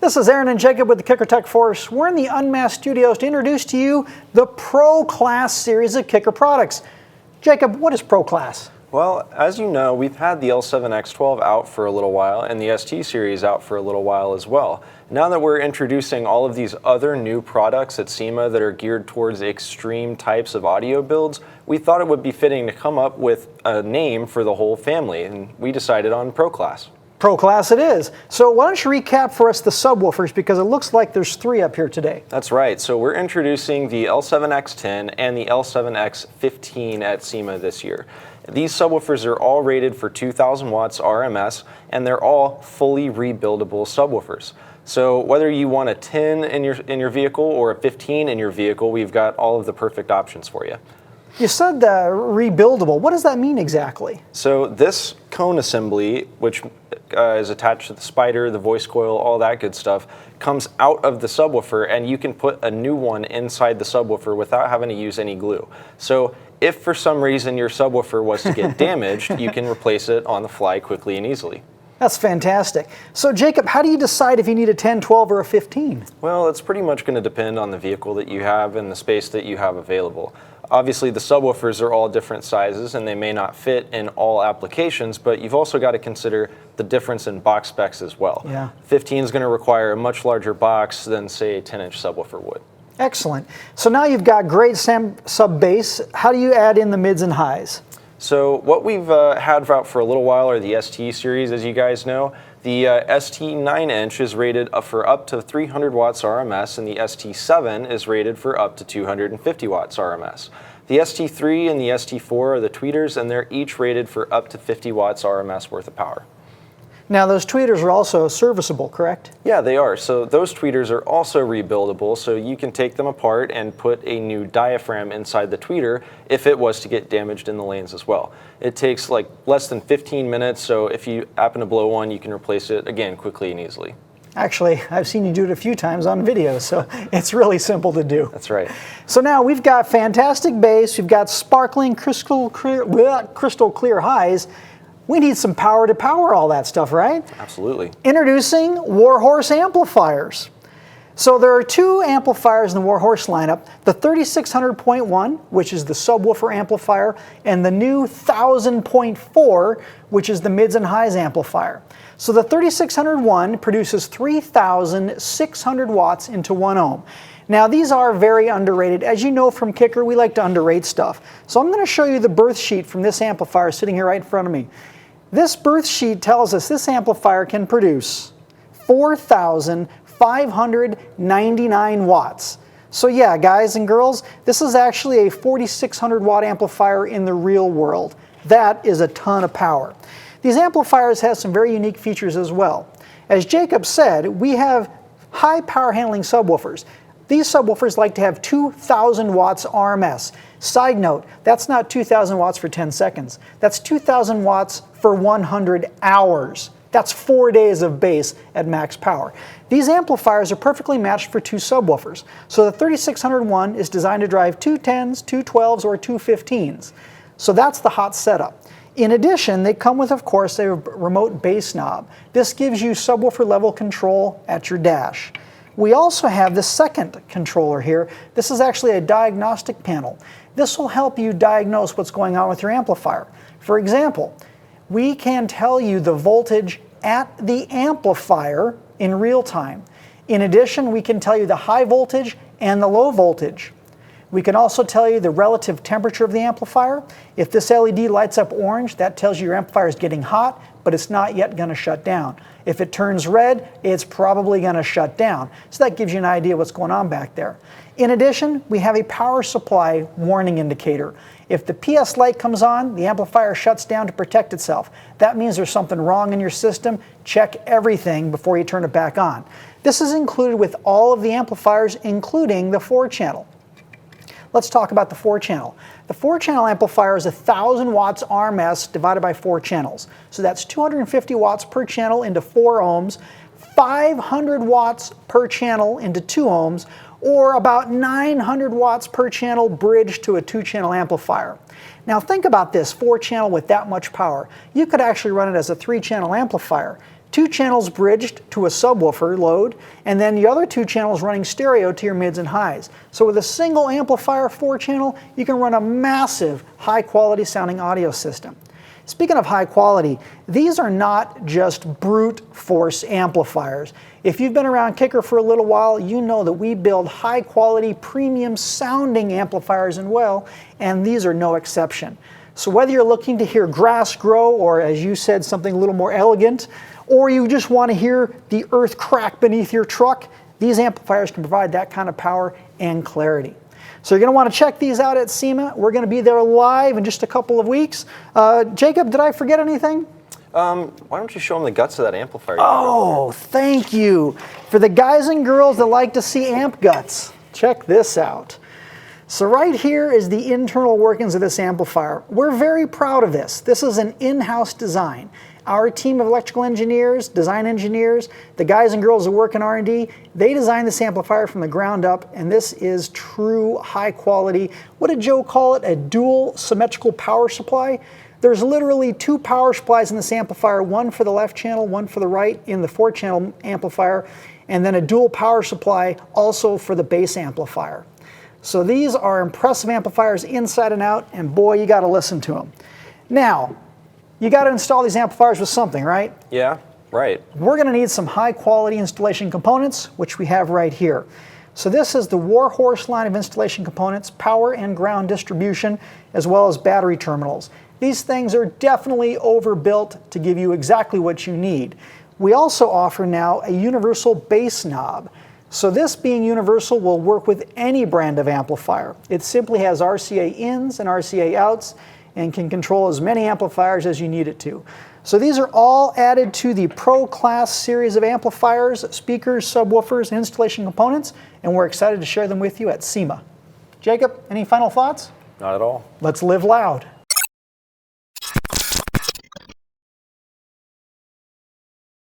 This is Aaron and Jacob with the Kicker Tech Force. We're in the Unmasked Studios to introduce to you the Pro Class series of Kicker products. Jacob, what is Pro Class? Well, as you know, we've had the L7X12 out for a little while and the ST series out for a little while as well. Now that we're introducing all of these other new products at SEMA that are geared towards extreme types of audio builds, we thought it would be fitting to come up with a name for the whole family, and we decided on Pro Class. Pro Class it is. So why don't you recap for us the subwoofers, because it looks like there's 3 up here today. That's right. So we're introducing the L7X10 and the L7X15 at SEMA this year. These subwoofers are all rated for 2,000 watts RMS, and they're all fully rebuildable subwoofers. So whether you want a 10 in your vehicle or a 15 in your vehicle, we've got all of the perfect options for you. You said rebuildable. What does that mean exactly? So this cone assembly, which is attached to the spider, the voice coil, all that good stuff, comes out of the subwoofer, and you can put a new one inside the subwoofer without having to use any glue. So if for some reason your subwoofer was to get damaged, you can replace it on the fly quickly and easily. That's fantastic. So Jacob, how do you decide if you need a 10, 12, or a 15? Well, it's pretty much going to depend on the vehicle that you have and the space that you have available. Obviously, the subwoofers are all different sizes and they may not fit in all applications, but you've also got to consider the difference in box specs as well. Yeah. 15 is going to require a much larger box than, say, a 10-inch subwoofer would. Excellent. So now you've got great sub bass. How do you add in the mids and highs? So what we've had out for a little while are the ST series, as you guys know. The ST 9-inch is rated for up to 300 watts RMS, and the ST7 is rated for up to 250 watts RMS. The ST3 and the ST4 are the tweeters, and they're each rated for up to 50 watts RMS worth of power. Now those tweeters are also serviceable, correct? Yeah, they are. So those tweeters are also rebuildable, so you can take them apart and put a new diaphragm inside the tweeter if it was to get damaged in the lanes as well. It takes like less than 15 minutes, so if you happen to blow one, you can replace it again quickly and easily. Actually, I've seen you do it a few times on video, so it's really simple to do. That's right. So now we've got fantastic bass, we've got sparkling crystal clear highs. We need some power to power all that stuff, right? Absolutely. Introducing Warhorse amplifiers. So there are 2 amplifiers in the Warhorse lineup, the 3600.1, which is the subwoofer amplifier, and the new 1000.4, which is the mids and highs amplifier. So the 3601 produces 3,600 watts into 1 ohm. Now these are very underrated. As you know from Kicker, we like to underrate stuff. So I'm going to show you the berth sheet from this amplifier sitting here right in front of me. This berth sheet tells us this amplifier can produce 4,599 watts. So yeah, guys and girls, this is actually a 4,600 watt amplifier in the real world. That is a ton of power. These amplifiers have some very unique features as well. As Jacob said, we have high power handling subwoofers. These subwoofers like to have 2,000 watts RMS. Side note, that's not 2,000 watts for 10 seconds. That's 2,000 watts for 100 hours. That's 4 days of bass at max power. These amplifiers are perfectly matched for 2 subwoofers. So the 3601 is designed to drive 2 10s, 2 12s, or 2 15s. So that's the hot setup. In addition, they come with, of course, a remote bass knob. This gives you subwoofer level control at your dash. We also have the second controller here. This is actually a diagnostic panel. This will help you diagnose what's going on with your amplifier. For example, we can tell you the voltage at the amplifier in real time. In addition, we can tell you the high voltage and the low voltage. We can also tell you the relative temperature of the amplifier. If this LED lights up orange, that tells you your amplifier is getting hot, but it's not yet going to shut down. If it turns red, it's probably going to shut down. So that gives you an idea what's going on back there. In addition, we have a power supply warning indicator. If the PS light comes on, the amplifier shuts down to protect itself. That means there's something wrong in your system. Check everything before you turn it back on. This is included with all of the amplifiers, including the 4-channel. Let's talk about the 4-channel. The 4-channel amplifier is 1,000 watts RMS divided by 4 channels. So that's 250 watts per channel into 4 ohms, 500 watts per channel into 2 ohms, or about 900 watts per channel bridged to a 2-channel amplifier. Now think about this 4-channel with that much power. You could actually run it as a 3-channel amplifier. 2 channels bridged to a subwoofer load, and then the other 2 channels running stereo to your mids and highs. So with a single amplifier 4-channel, you can run a massive, high-quality sounding audio system. Speaking of high quality, these are not just brute force amplifiers. If you've been around KICKER for a little while, you know that we build high quality, premium sounding amplifiers as well, and these are no exception. So whether you're looking to hear grass grow, or as you said, something a little more elegant, or you just want to hear the earth crack beneath your truck, these amplifiers can provide that kind of power and clarity. So you're going to want to check these out at SEMA. We're going to be there live in just a couple of weeks. Jacob, did I forget anything? Why don't you show them the guts of that amplifier? Oh, thank you. For the guys and girls that like to see amp guts, check this out. So right here is the internal workings of this amplifier. We're very proud of this. This is an in-house design. Our team of electrical engineers, design engineers, the guys and girls that work in R&D, they designed this amplifier from the ground up, and this is true high quality. What did Joe call it? A dual symmetrical power supply? There's literally 2 power supplies in this amplifier, one for the left channel, one for the right in the 4-channel amplifier, and then a dual power supply also for the bass amplifier. So these are impressive amplifiers inside and out, and boy, you got to listen to them. Now, you got to install these amplifiers with something, right? Yeah, right. We're going to need some high quality installation components, which we have right here. So this is the Warhorse line of installation components, power and ground distribution, as well as battery terminals. These things are definitely overbuilt to give you exactly what you need. We also offer now a universal bass knob. So this being universal will work with any brand of amplifier. It simply has RCA ins and RCA outs and can control as many amplifiers as you need it to. So these are all added to the Pro Class series of amplifiers, speakers, subwoofers, and installation components, and we're excited to share them with you at SEMA. Jacob, any final thoughts? Not at all. Let's live loud.